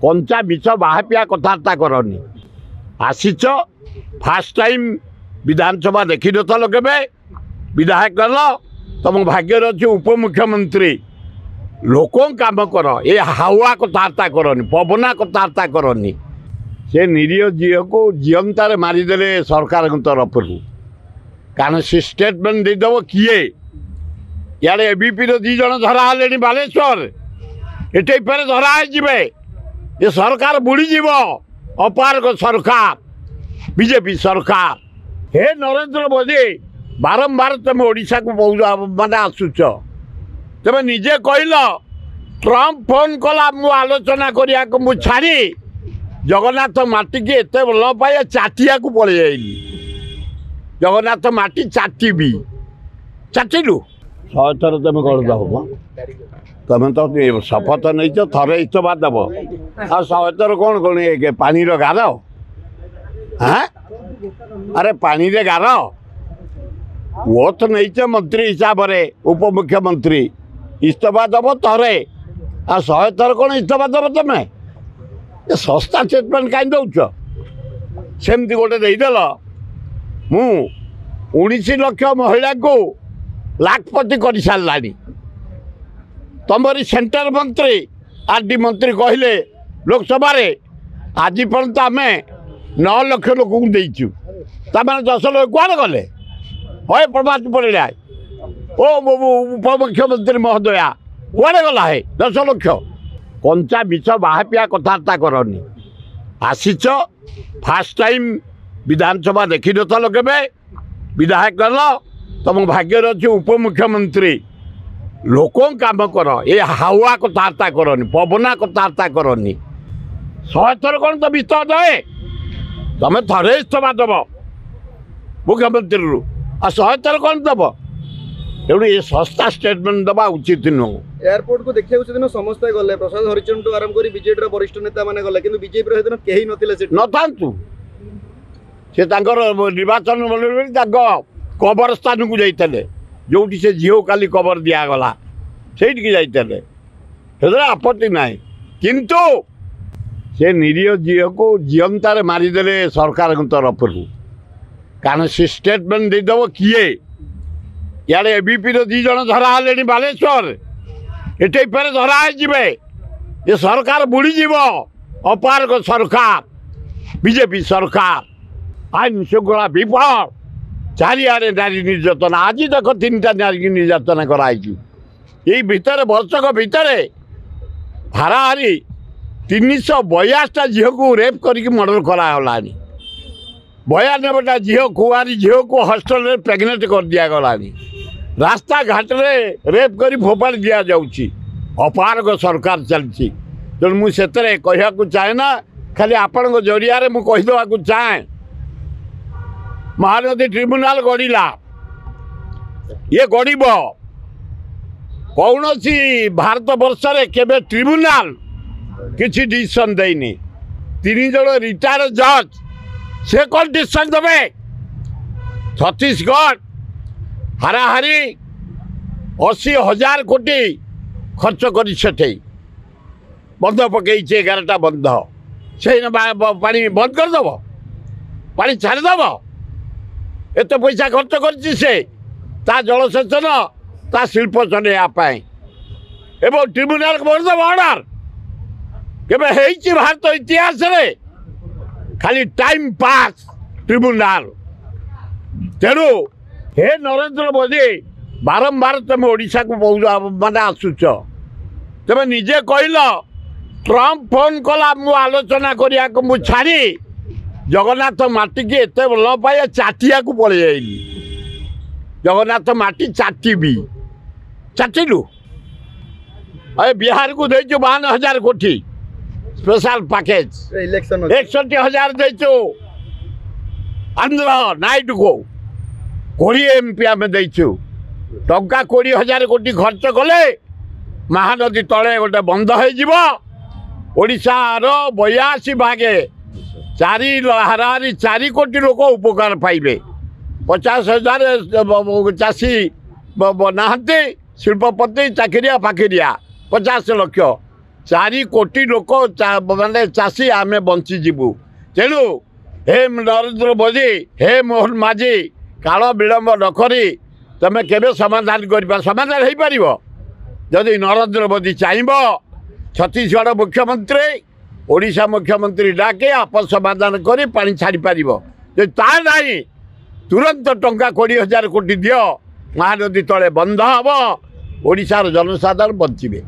कंचा मिछ बाहापिया कथबार्ता करनी आसीच fast time विधानसभा देखी नल के विधायक गल तुम भाग्य अच्छे उपमुख्यमंत्री लोकों काम कर ये हावा कथबार्ता करनी पवना कथबार्ता करनी से निरीह झील को जीवंतार मारिदे सरकार तरफ कारण से स्टेटमेंट देदेव किए यार एबीपी दी जन धरा बालेश्वर ये धरा ये सरकार बुड़ीज अपार सरकार बीजेपी सरकार हे नरेंद्र मोदी बारंबार तुम ओडिशा को माने आसुच तुम निजे कहल ट्रम्प फोन कला मु आलोचना करिया को मु छाड़ी जगन्नाथ माटी की एत भल पाए चाटिया को पड़े जाइली जगन्नाथ माटी चाटिबी चाटिलु 100 थर तुम कौन दब तुम तो शपथ नहीं थे इस्तफा दब आ 100 थर कौन कौन पानी गार हाँ अरे पानी रे गार वो तो नहीं मंत्री हिसाब से उपमुख्यमंत्री इस्तफा दब थे आ 100 थर कौन इस्तफा दब तुम सस्ता स्टेटमेंट कहीं दौच सेमती गोटे देदेल मु 19 लाख महिला को लाखपति कर सारा तुमरी सेंटर मंत्री आरडी मंत्री कहले लोकसभा आज पर्यंत आम 9 लाख लोक देचु तमें 10 लोग कौन गले हे प्रभात पड़ा ओ उपमुख्यमंत्री महोदया कौन गला है 10 लाख कंचा मिछ बाहापिया कथबार्ता करनी आसीच फास्ट टाइम विधानसभा देखी नल के विधायक गल तुम भाग्य अच्छे उपमुख्यमंत्री लोकों काम कर ये हावा कथबार्ता करनी पवना कथबार्ता करनी 100 थर कौन तो इस्तफा दे तुम थे इस्तफा दब मुख्यमंत्री रू आ 100 थर कौन दब तेणु ये सस्ता स्टेटमेंट दबा उचित नुह एयरपोर्ट को देखा से दिन समस्ते गले प्रसाद हरिचंद टू आरंभ कर बीजेपी वरिष्ठ नेता मैंने गले कि बीजेपी सेदिन कहीं नथांतु से निर्वाचन कबर स्थान को जाते जो से झील काली कबर दिगला से जाते आपत्ति ना किंतु से निरीह झील को जीवंतार मारिदे सरकार तरफ कारण से स्टेटमेंट देदेव किए यार एबीपी दी जन धरा बालेश्वर ये धरा ये सरकार बुड़ीज अपार सरकार बीजेपी सरकार आईन श्रृंखला विफल चारिआडे नारी निर्यातना आज देख 3टा नारी निर्यातना कराई यही भितर वर्षक भितर हाराहारी 352टा झील को रेप करके मर्डर कराला 92टा झील कुआरी झील को हॉस्टल में प्रेग्नेंट कर दिगला रास्ता घाट रे रेप कर फोपाड़ दि जाऊँगी अपार सरकार चलती तेणु मुझे कहया चाहे ना खाली आपण जरिया मुझे कहीदेवा चाहे महानदी ट्रिब्यूनाल गढ़ला ये गढ़ कौन सी भारत वर्ष केबे ट्रिब्यूनाल किसी डिसीजन देनी 3 जन रिटायर्ड जज से कौन डिसीजन देवे छत्तीसगढ़ हाराहारी 80,000 कोटी खर्च कर बंध पकई 11टा बंध से पानी बंद करदेव पानी छाड़देव एत पैसा खर्च कर जलसेचन ता शिल्प चलवाई एवं ट्रिब्यूनाल करदेव ऑर्डर के भारत इतिहास रे खाली टाइम पास ट्रिब्यूनाल तेणु हे नरेंद्र मोदी बारंबार तुम ओडिशा को माने आसुच तुम निजे कहल ट्रम्प फोन कला मु आलोचना करिया को मु छाड़ी जगन्नाथ माटी की एत भल पाए चाटिया को पड़े जाइली जगन्नाथ माटी चाटिबी चाटिलु अरे बिहार को देचु 52,000 कोटी स्पेशल पैकेज 61,000 देचु आंध्र नाइट को 20 MP आम देचु टंका 20,000 कोटी खर्च कले महानदी तले गोटे बंद होशार 82 भागे 4 कोटी लोक उपकार पाइबे 50,000 चाषी नहांती शिल्पपति चाकरिया फाकरिया 50 लाख 4 कोटी लोक माने चाषी आम बंचीजु तेणु हे नरेंद्र मोदी हे मोहन माझी काल विलंब नक तुम के समाधान कर समाधान हो पार जदि नरेंद्र मोदी चाहब छत्तीसगढ़ मुख्यमंत्री ओडिशा मुख्यमंत्री डाके आप समाधान कर पानी छाड़ी पार ता नहीं तुरंत टंका 20,000 कोटी दियो महानदी तले बंध हम ओडिशार जनसाधारण बंचे।